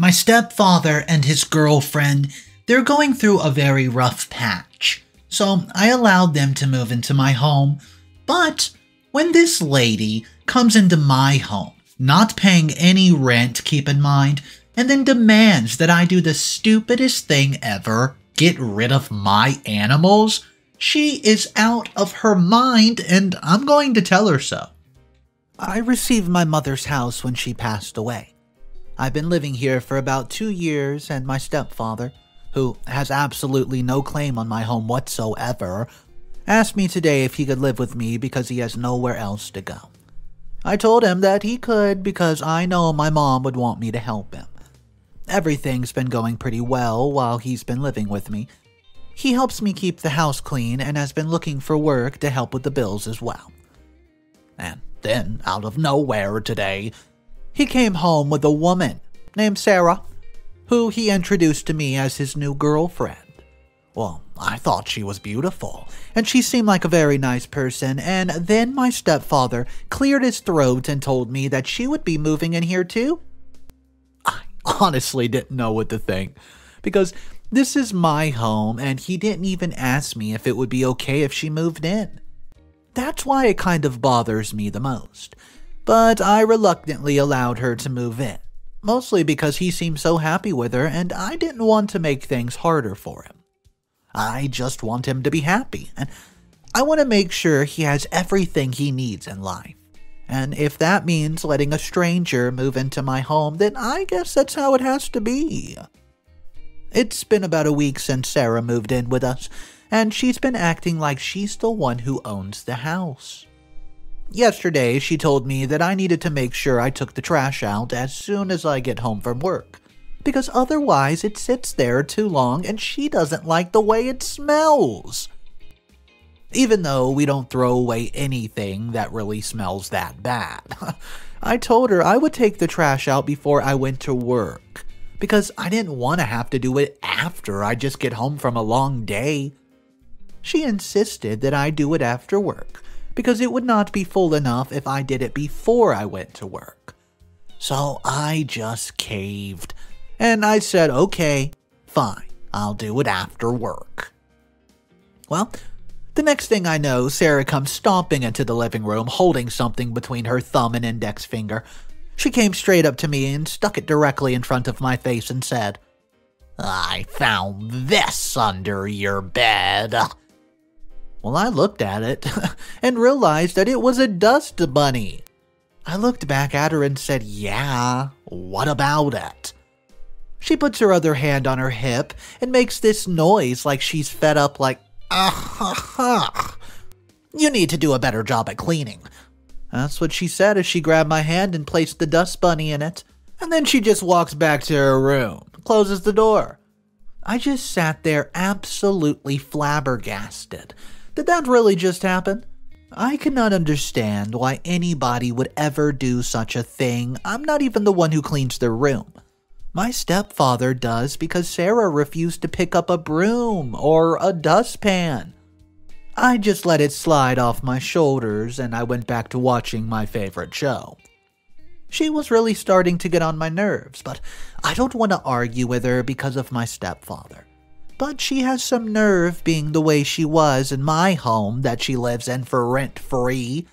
My stepfather and his girlfriend, they're going through a very rough patch, so I allowed them to move into my home. But when this lady comes into my home, not paying any rent, keep in mind, and then demands that I do the stupidest thing ever, get rid of my animals, she is out of her mind, and I'm going to tell her so. I received my mother's house when she passed away. I've been living here for about 2 years, and my stepfather, who has absolutely no claim on my home whatsoever, asked me today if he could live with me because he has nowhere else to go. I told him that he could because I know my mom would want me to help him. Everything's been going pretty well while he's been living with me. He helps me keep the house clean and has been looking for work to help with the bills as well. And then, out of nowhere today, he came home with a woman named Sarah, who he introduced to me as his new girlfriend. Well, I thought she was beautiful, and she seemed like a very nice person, and then my stepfather cleared his throat and told me that she would be moving in here too. I honestly didn't know what to think, because this is my home, and he didn't even ask me if it would be okay if she moved in. That's why it kind of bothers me the most. But I reluctantly allowed her to move in, mostly because he seemed so happy with her and I didn't want to make things harder for him. I just want him to be happy, and I want to make sure he has everything he needs in life. And if that means letting a stranger move into my home, then I guess that's how it has to be. It's been about a week since Sarah moved in with us, and she's been acting like she's the one who owns the house. Yesterday, she told me that I needed to make sure I took the trash out as soon as I get home from work, because otherwise it sits there too long and she doesn't like the way it smells. Even though we don't throw away anything that really smells that bad, I told her I would take the trash out before I went to work, because I didn't want to have to do it after I just get home from a long day. She insisted that I do it after work, because it would not be full enough if I did it before I went to work. So I just caved, and I said, okay, fine, I'll do it after work. Well, the next thing I know, Sarah comes stomping into the living room holding something between her thumb and index finger. She came straight up to me and stuck it directly in front of my face and said, "I found this under your bed." Well, I looked at it and realized that it was a dust bunny. I looked back at her and said, "Yeah, what about it?" She puts her other hand on her hip and makes this noise like she's fed up, like, "You need to do a better job at cleaning." That's what she said as she grabbed my hand and placed the dust bunny in it. And then she just walks back to her room, closes the door. I just sat there absolutely flabbergasted. Did that really just happen? I cannot understand why anybody would ever do such a thing. I'm not even the one who cleans their room. My stepfather does because Sarah refused to pick up a broom or a dustpan. I just let it slide off my shoulders and I went back to watching my favorite show. She was really starting to get on my nerves, but I don't want to argue with her because of my stepfather. But she has some nerve being the way she was in my home that she lives in for rent-free.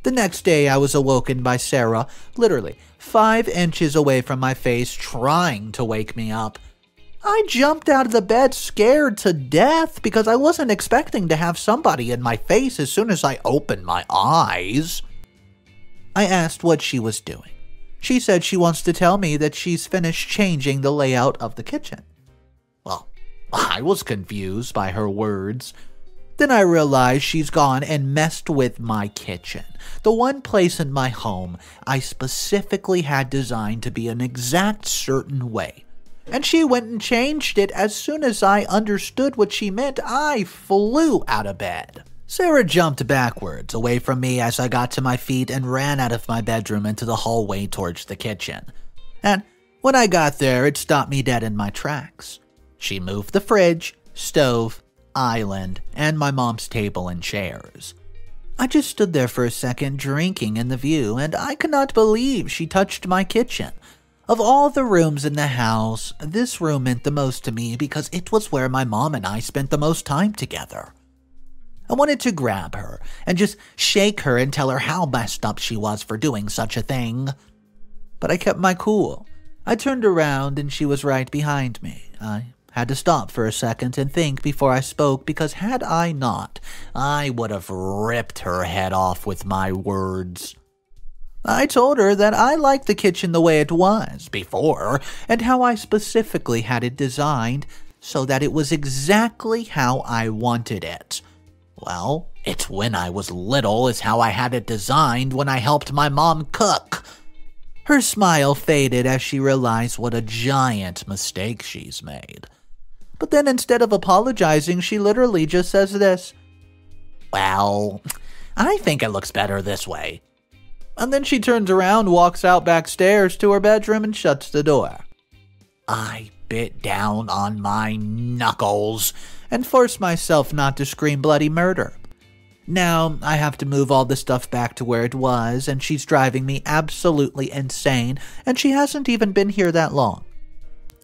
The next day I was awoken by Sarah, literally 5 inches away from my face, trying to wake me up. I jumped out of the bed scared to death because I wasn't expecting to have somebody in my face as soon as I opened my eyes. I asked what she was doing. She said she wants to tell me that she's finished changing the layout of the kitchen. Well, I was confused by her words. Then I realized she's gone and messed with my kitchen, the one place in my home I specifically had designed to be an exact certain way. And she went and changed it. As soon as I understood what she meant, I flew out of bed. Sarah jumped backwards away from me as I got to my feet and ran out of my bedroom into the hallway towards the kitchen. And when I got there, it stopped me dead in my tracks. She moved the fridge, stove, island, and my mom's table and chairs. I just stood there for a second drinking in the view, and I could not believe she touched my kitchen. Of all the rooms in the house, this room meant the most to me because it was where my mom and I spent the most time together. I wanted to grab her and just shake her and tell her how messed up she was for doing such a thing. But I kept my cool. I turned around and she was right behind me. I had to stop for a second and think before I spoke because had I not, I would have ripped her head off with my words. I told her that I liked the kitchen the way it was before and how I specifically had it designed so that it was exactly how I wanted it. Well, it's when I was little is how I had it designed when I helped my mom cook. Her smile faded as she realized what a giant mistake she's made. But then instead of apologizing, she literally just says this, "Well, I think it looks better this way." And then she turns around, walks out backstairs to her bedroom and shuts the door. I bit down on my knuckles and forced myself not to scream bloody murder. Now I have to move all the stuff back to where it was, and she's driving me absolutely insane, and she hasn't even been here that long.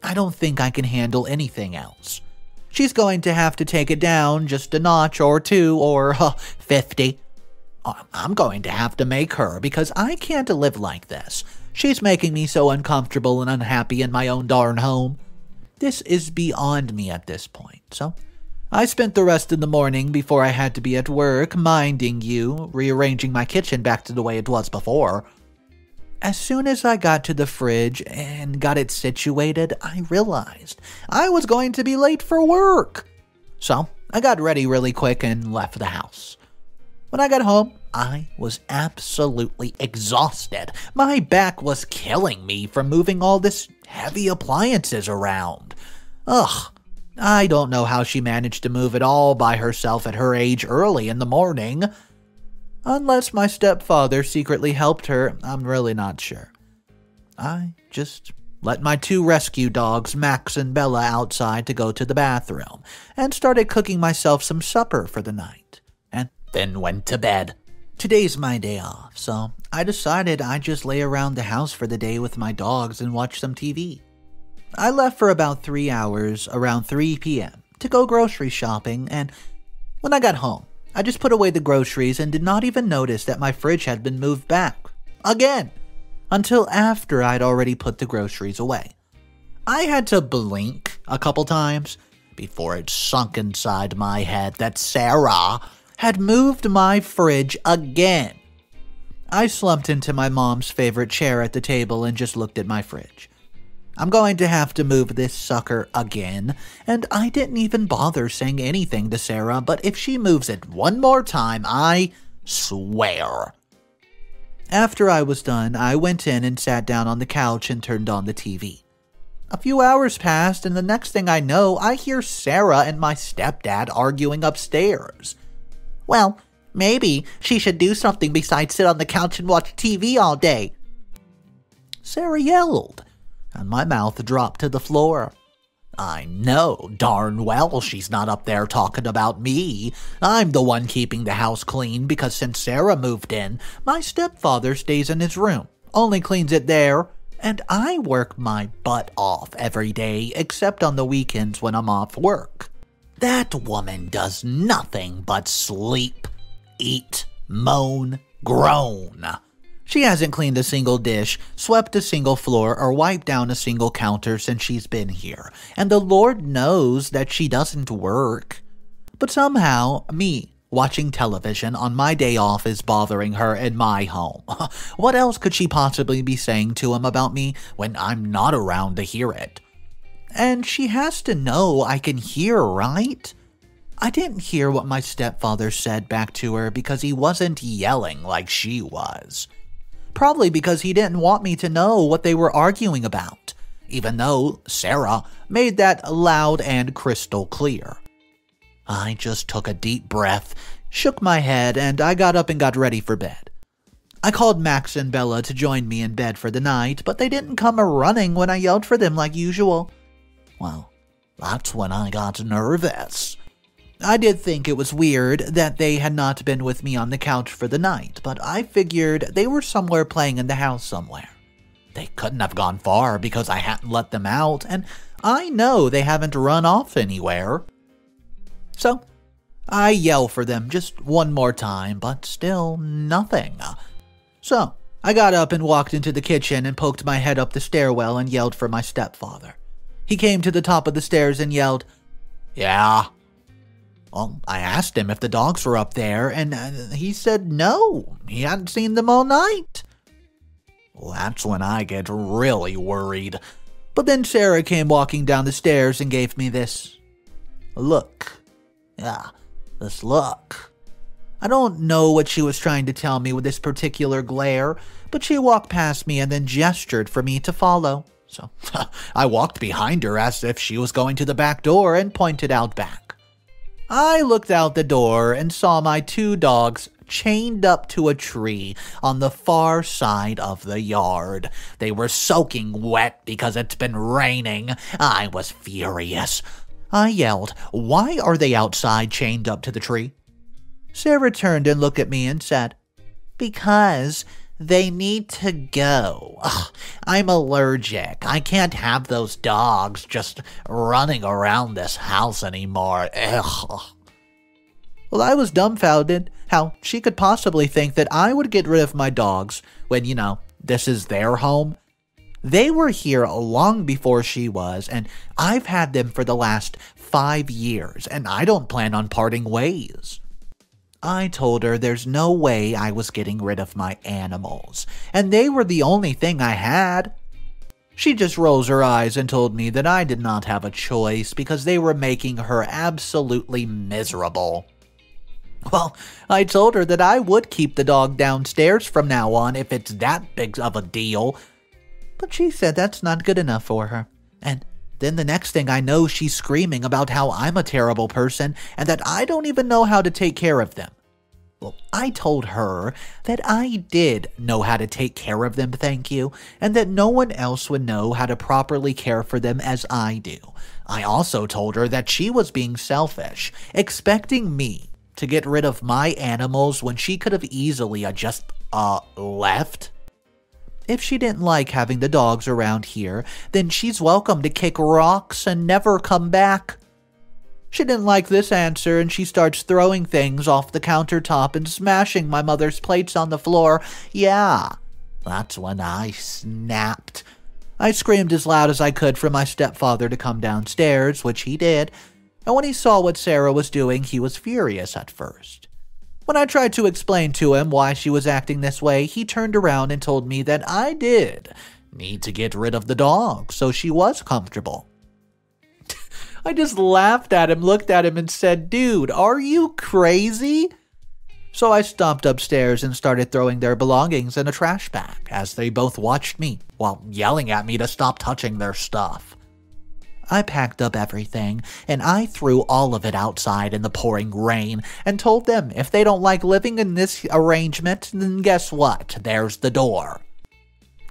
I don't think I can handle anything else. She's going to have to take it down just a notch or two or 50. I'm going to have to make her because I can't live like this. She's making me so uncomfortable and unhappy in my own darn home. This is beyond me at this point, so I spent the rest of the morning before I had to be at work, minding you, rearranging my kitchen back to the way it was before. As soon as I got to the fridge and got it situated, I realized I was going to be late for work. So I got ready really quick and left the house. When I got home, I was absolutely exhausted. My back was killing me from moving all this heavy appliances around. Ugh, I don't know how she managed to move it all by herself at her age early in the morning. Unless my stepfather secretly helped her, I'm really not sure. I just let my 2 rescue dogs, Max and Bella, outside to go to the bathroom and started cooking myself some supper for the night, and then went to bed. Today's my day off, so I decided I'd just lay around the house for the day with my dogs and watch some TV. I left for about 3 hours around 3 p.m. to go grocery shopping, and when I got home, I just put away the groceries and did not even notice that my fridge had been moved back. Again. Until after I'd already put the groceries away. I had to blink a couple times before it sunk inside my head that Sarah had moved my fridge again. I slumped into my mom's favorite chair at the table and just looked at my fridge. I'm going to have to move this sucker again, and I didn't even bother saying anything to Sarah, but if she moves it one more time, I swear. After I was done, I went in and sat down on the couch and turned on the TV. A few hours passed, and the next thing I know, I hear Sarah and my stepdad arguing upstairs. Well, maybe she should do something besides sit on the couch and watch TV all day, Sarah yelled, and my mouth dropped to the floor. I know darn well she's not up there talking about me. I'm the one keeping the house clean because since Sarah moved in, my stepfather stays in his room, only cleans it there, and I work my butt off every day except on the weekends when I'm off work. That woman does nothing but sleep, eat, moan, groan. She hasn't cleaned a single dish, swept a single floor, or wiped down a single counter since she's been here, and the Lord knows that she doesn't work. But somehow, me watching television on my day off is bothering her in my home. What else could she possibly be saying to him about me when I'm not around to hear it? And she has to know I can hear, right? I didn't hear what my stepfather said back to her because he wasn't yelling like she was. Probably because he didn't want me to know what they were arguing about, even though Sarah made that loud and crystal clear. I just took a deep breath, shook my head, and I got up and got ready for bed. I called Max and Bella to join me in bed for the night, but they didn't come running when I yelled for them like usual. Well, that's when I got nervous. I did think it was weird that they had not been with me on the couch for the night, but I figured they were somewhere playing in the house somewhere. they couldn't have gone far because I hadn't let them out, and I know they haven't run off anywhere. So I yell for them just one more time, but still nothing. So I got up and walked into the kitchen and poked my head up the stairwell and yelled for my stepfather. He came to the top of the stairs and yelled, "Yeah." Well, I asked him if the dogs were up there, and he said no, he hadn't seen them all night. Well, that's when I get really worried. But then Sarah came walking down the stairs and gave me this look. Yeah, this look. I don't know what she was trying to tell me with this particular glare, but she walked past me and then gestured for me to follow. So I walked behind her as if she was going to the back door and pointed out back. I looked out the door and saw my 2 dogs chained up to a tree on the far side of the yard. They were soaking wet because it's been raining. I was furious. I yelled, "Why are they outside chained up to the tree?" Sarah turned and looked at me and said, "Because they need to go. Ugh, I'm allergic. I can't have those dogs just running around this house anymore. Ugh." Well, I was dumbfounded how she could possibly think that I would get rid of my dogs when, this is their home. They were here long before she was, and I've had them for the last 5 years, and I don't plan on parting ways. I told her there's no way I was getting rid of my animals, and they were the only thing I had. She just rolls her eyes and told me that I did not have a choice because they were making her absolutely miserable. Well, I told her that I would keep the dog downstairs from now on if it's that big of a deal, but she said that's not good enough for her. And then the next thing I know, she's screaming about how I'm a terrible person and that I don't even know how to take care of them. Well, I told her that I did know how to take care of them, thank you, and that no one else would know how to properly care for them as I do. I also told her that she was being selfish, expecting me to get rid of my animals when she could have easily just left. If she didn't like having the dogs around here, then she's welcome to kick rocks and never come back. She didn't like this answer, and she starts throwing things off the countertop and smashing my mother's plates on the floor. Yeah, that's when I snapped. I screamed as loud as I could for my stepfather to come downstairs, which he did, and when he saw what Sarah was doing, he was furious at first. When I tried to explain to him why she was acting this way, he turned around and told me that I did need to get rid of the dog so she was comfortable. I just laughed at him, looked at him, and said, "Dude, are you crazy?" So I stomped upstairs and started throwing their belongings in a trash bag as they both watched me while yelling at me to stop touching their stuff. I packed up everything, and I threw all of it outside in the pouring rain and told them if they don't like living in this arrangement, then guess what? There's the door.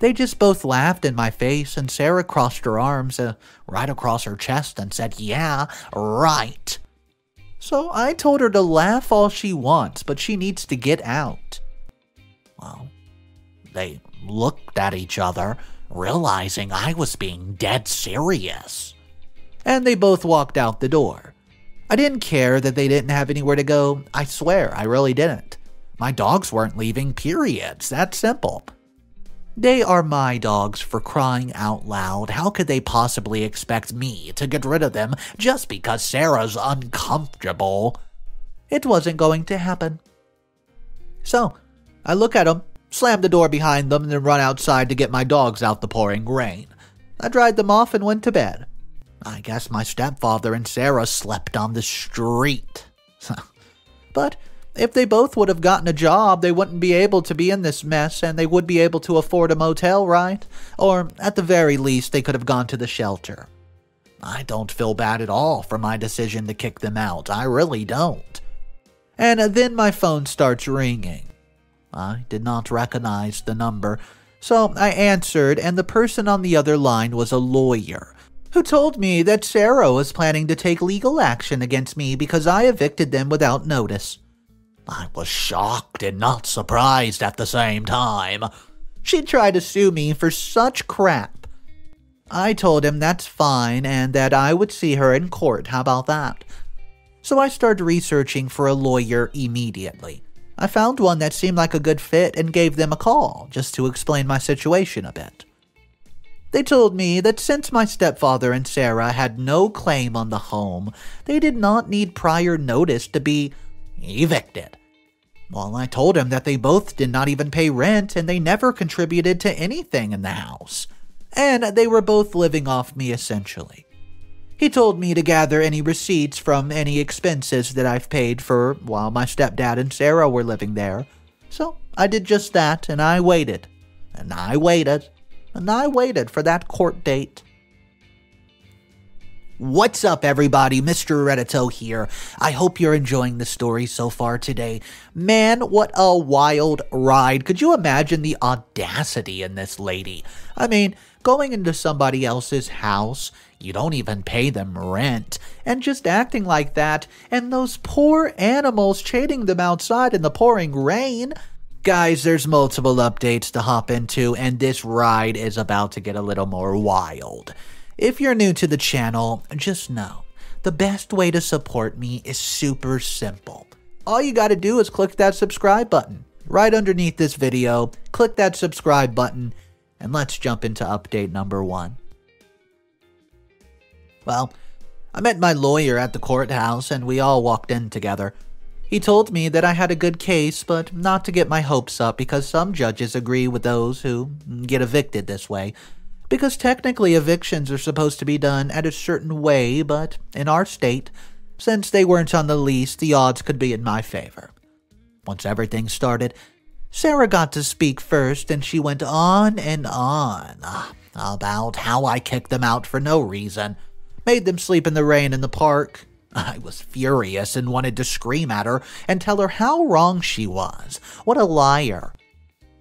They just both laughed in my face, and Sarah crossed her arms right across her chest and said, "Yeah, right." So I told her to laugh all she wants, but she needs to get out. Well, they looked at each other, realizing I was being dead serious. And they both walked out the door. I didn't care that they didn't have anywhere to go. I swear, I really didn't. My dogs weren't leaving, period. It's that simple. They are my dogs, for crying out loud. How could they possibly expect me to get rid of them just because Sarah's uncomfortable? It wasn't going to happen. So, I look at them, slam the door behind them, and then run outside to get my dogs out the pouring rain. I dried them off and went to bed. I guess my stepfather and Sarah slept on the street. But if they both would have gotten a job, they wouldn't be able to be in this mess, and they would be able to afford a motel, right? Or, at the very least, they could have gone to the shelter. I don't feel bad at all for my decision to kick them out. I really don't. And then my phone starts ringing. I did not recognize the number, so I answered, and the person on the other line was a lawyer who told me that Sarah was planning to take legal action against me because I evicted them without notice. I was shocked and not surprised at the same time. She'd try to sue me for such crap. I told him that's fine and that I would see her in court. How about that? So I started researching for a lawyer immediately. I found one that seemed like a good fit and gave them a call just to explain my situation a bit. They told me that since my stepfather and Sarah had no claim on the home, they did not need prior notice to be evicted. Well, I told him that they both did not even pay rent and they never contributed to anything in the house, and they were both living off me essentially. He told me to gather any receipts from any expenses that I've paid for while my stepdad and Sarah were living there. So I did just that, and I waited, and I waited, and I waited for that court date. What's up, everybody? Mr. Redito here. I hope you're enjoying the story so far today. Man, what a wild ride. Could you imagine the audacity in this lady? I mean, going into somebody else's house, you don't even pay them rent, and just acting like that, and those poor animals chaining them outside in the pouring rain. Guys, there's multiple updates to hop into, and this ride is about to get a little more wild. If you're new to the channel, just know, the best way to support me is super simple. All you gotta do is click that subscribe button. Right underneath this video, click that subscribe button, and let's jump into update number 1. Well, I met my lawyer at the courthouse and we all walked in together. He told me that I had a good case, but not to get my hopes up because some judges agree with those who get evicted this way. Because technically evictions are supposed to be done at a certain way, but in our state, since they weren't on the lease, the odds could be in my favor. Once everything started, Sarah got to speak first, and she went on and on about how I kicked them out for no reason, made them sleep in the rain in the park. I was furious and wanted to scream at her and tell her how wrong she was. What a liar.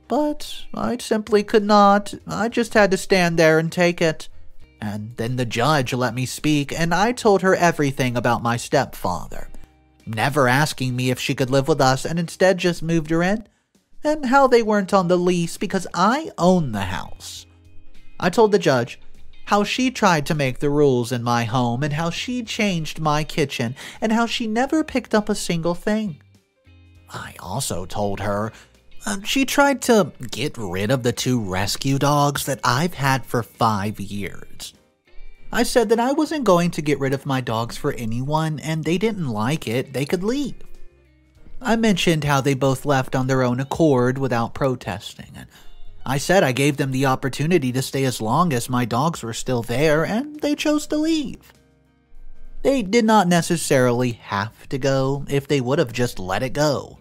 But I simply could not. I just had to stand there and take it. And then the judge let me speak, and I told her everything about my stepfather, never asking me if she could live with us, and instead just moved her in, and how they weren't on the lease because I own the house. I told the judge how she tried to make the rules in my home, and how she changed my kitchen, and how she never picked up a single thing. I also told her she tried to get rid of the 2 rescue dogs that I've had for 5 years. I said that I wasn't going to get rid of my dogs for anyone, and they didn't like it, they could leave. I mentioned how they both left on their own accord without protesting, and I said I gave them the opportunity to stay as long as my dogs were still there, and they chose to leave. They did not necessarily have to go if they would have just let it go.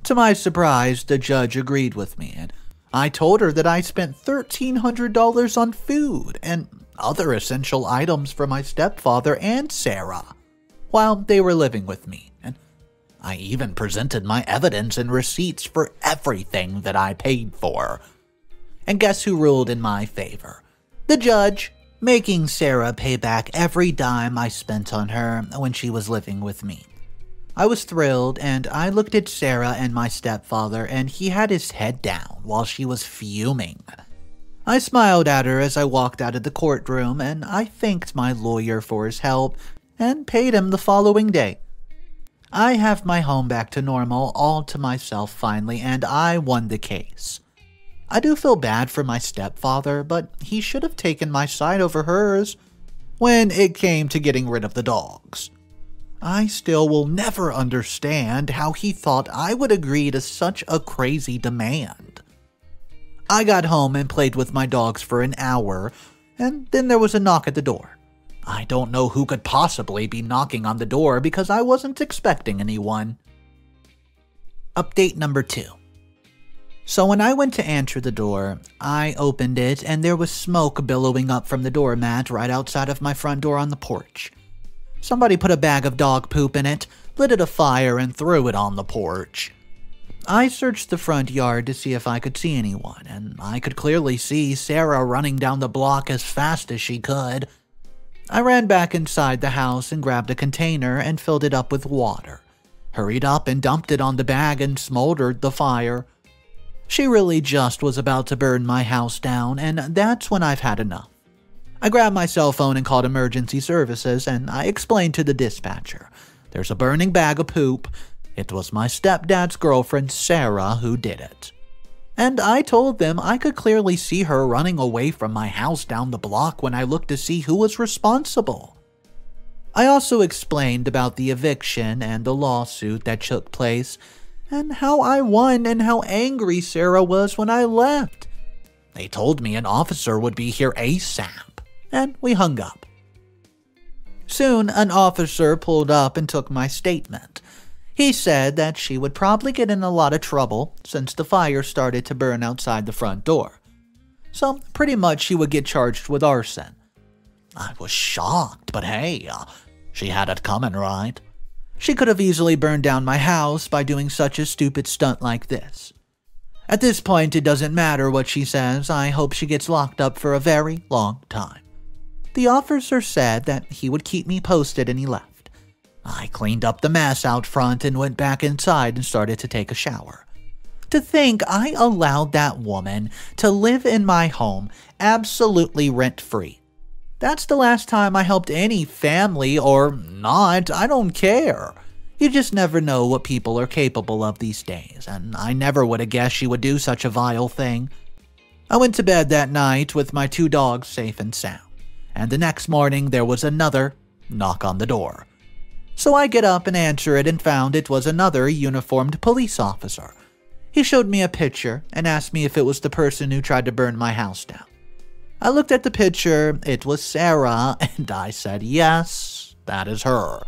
To my surprise, the judge agreed with me, and I told her that I spent $1,300 on food and other essential items for my stepfather and Sarah while they were living with me, and I even presented my evidence and receipts for everything that I paid for. And guess who ruled in my favor? The judge, making Sarah pay back every dime I spent on her when she was living with me. I was thrilled, and I looked at Sarah and my stepfather, and he had his head down while she was fuming. I smiled at her as I walked out of the courtroom, and I thanked my lawyer for his help and paid him the following day. I have my home back to normal all to myself finally, and I won the case. I do feel bad for my stepfather, but he should have taken my side over hers when it came to getting rid of the dogs. I still will never understand how he thought I would agree to such a crazy demand. I got home and played with my dogs for an hour, and then there was a knock at the door. I don't know who could possibly be knocking on the door because I wasn't expecting anyone. Update number 2. So when I went to answer the door, I opened it and there was smoke billowing up from the doormat right outside of my front door on the porch. Somebody put a bag of dog poop in it, lit it afire, and threw it on the porch. I searched the front yard to see if I could see anyone, and I could clearly see Sarah running down the block as fast as she could. I ran back inside the house and grabbed a container and filled it up with water, hurried up and dumped it on the bag and smoldered the fire. She really just was about to burn my house down, and that's when I've had enough. I grabbed my cell phone and called emergency services, and I explained to the dispatcher, there's a burning bag of poop. It was my stepdad's girlfriend, Sarah, who did it. And I told them I could clearly see her running away from my house down the block when I looked to see who was responsible. I also explained about the eviction and the lawsuit that took place, and how I won and how angry Sarah was when I left. They told me an officer would be here ASAP, and we hung up. Soon, an officer pulled up and took my statement. He said that she would probably get in a lot of trouble since the fire started to burn outside the front door. So, pretty much she would get charged with arson. I was shocked, but hey, she had it coming, right? She could have easily burned down my house by doing such a stupid stunt like this. At this point, it doesn't matter what she says. I hope she gets locked up for a very long time. The officer said that he would keep me posted, and he left. I cleaned up the mess out front and went back inside and started to take a shower. To think I allowed that woman to live in my home absolutely rent-free. That's the last time I helped any family, or not, I don't care. You just never know what people are capable of these days, and I never would have guessed she would do such a vile thing. I went to bed that night with my 2 dogs safe and sound, and the next morning there was another knock on the door. So I get up and answer it and found it was another uniformed police officer. He showed me a picture and asked me if it was the person who tried to burn my house down. I looked at the picture, it was Sarah, and I said, yes, that is her.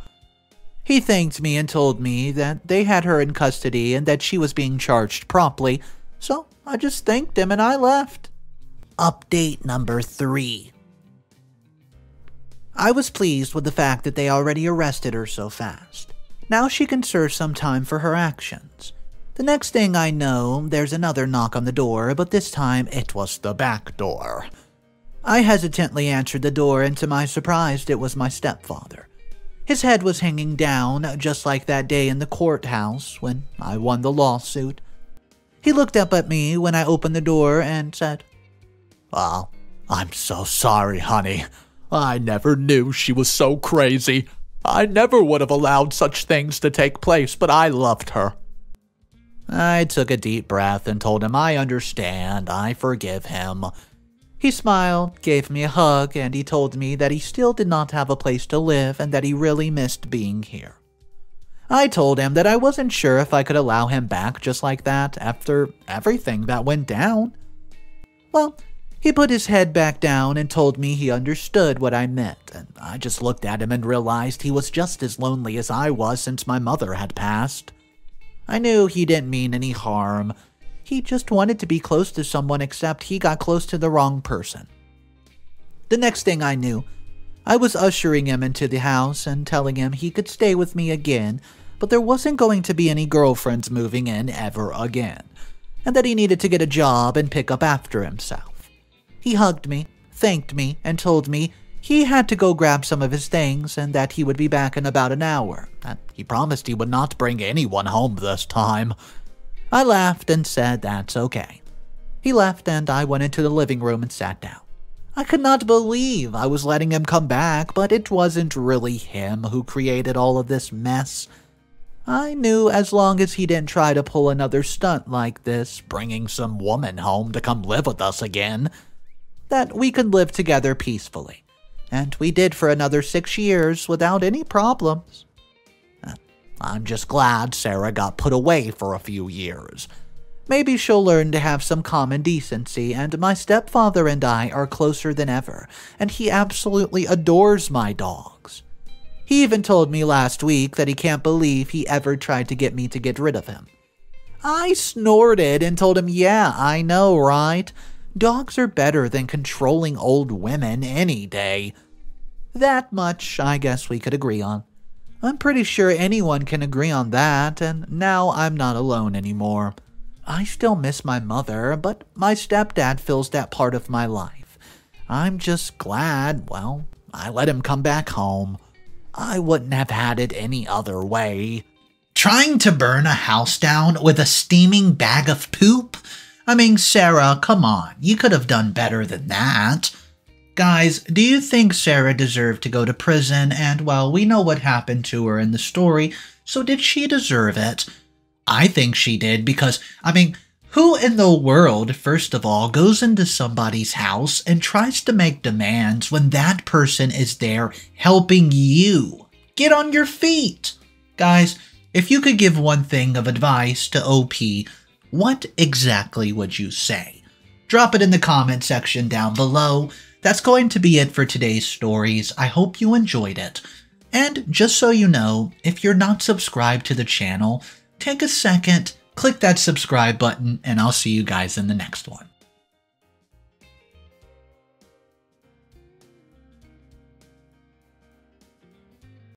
He thanked me and told me that they had her in custody and that she was being charged promptly, so I just thanked him and I left. Update number 3. I was pleased with the fact that they already arrested her so fast. Now she can serve some time for her actions. The next thing I know, there's another knock on the door, but this time it was the back door. I hesitantly answered the door, and to my surprise, it was my stepfather. His head was hanging down, just like that day in the courthouse when I won the lawsuit. He looked up at me when I opened the door and said, "Well, I'm so sorry, honey. I never knew she was so crazy. I never would have allowed such things to take place, but I loved her." I took a deep breath and told him I understand, I forgive him. He smiled, gave me a hug, and he told me that he still did not have a place to live and that he really missed being here. I told him that I wasn't sure if I could allow him back just like that after everything that went down. Well, he put his head back down and told me he understood what I meant, and I just looked at him and realized he was just as lonely as I was since my mother had passed. I knew he didn't mean any harm. He just wanted to be close to someone, except he got close to the wrong person. The next thing I knew, I was ushering him into the house and telling him he could stay with me again, but there wasn't going to be any girlfriends moving in ever again, and that he needed to get a job and pick up after himself. He hugged me, thanked me, and told me he had to go grab some of his things and that he would be back in about an hour, and he promised he would not bring anyone home this time. I laughed and said that's okay. He left and I went into the living room and sat down. I could not believe I was letting him come back, but it wasn't really him who created all of this mess. I knew as long as he didn't try to pull another stunt like this, bringing some woman home to come live with us again, that we could live together peacefully. And we did for another 6 years without any problems. I'm just glad Sarah got put away for a few years. Maybe she'll learn to have some common decency, and my stepfather and I are closer than ever, and he absolutely adores my dogs. He even told me last week that he can't believe he ever tried to get me to get rid of him. I snorted and told him, yeah, I know, right? Dogs are better than controlling old women any day. That much I guess we could agree on. I'm pretty sure anyone can agree on that, and now I'm not alone anymore. I still miss my mother, but my stepdad fills that part of my life. I'm just glad, well, I let him come back home. I wouldn't have had it any other way. Trying to burn a house down with a steaming bag of poop? I mean, Sarah, come on, you could have done better than that. Guys, do you think Sarah deserved to go to prison? And, well, we know what happened to her in the story, so did she deserve it? I think she did because, I mean, who in the world, first of all, goes into somebody's house and tries to make demands when that person is there helping you? Get on your feet! Guys, if you could give one thing of advice to OP, what exactly would you say? Drop it in the comment section down below. That's going to be it for today's stories. I hope you enjoyed it. And just so you know, if you're not subscribed to the channel, take a second, click that subscribe button, and I'll see you guys in the next one.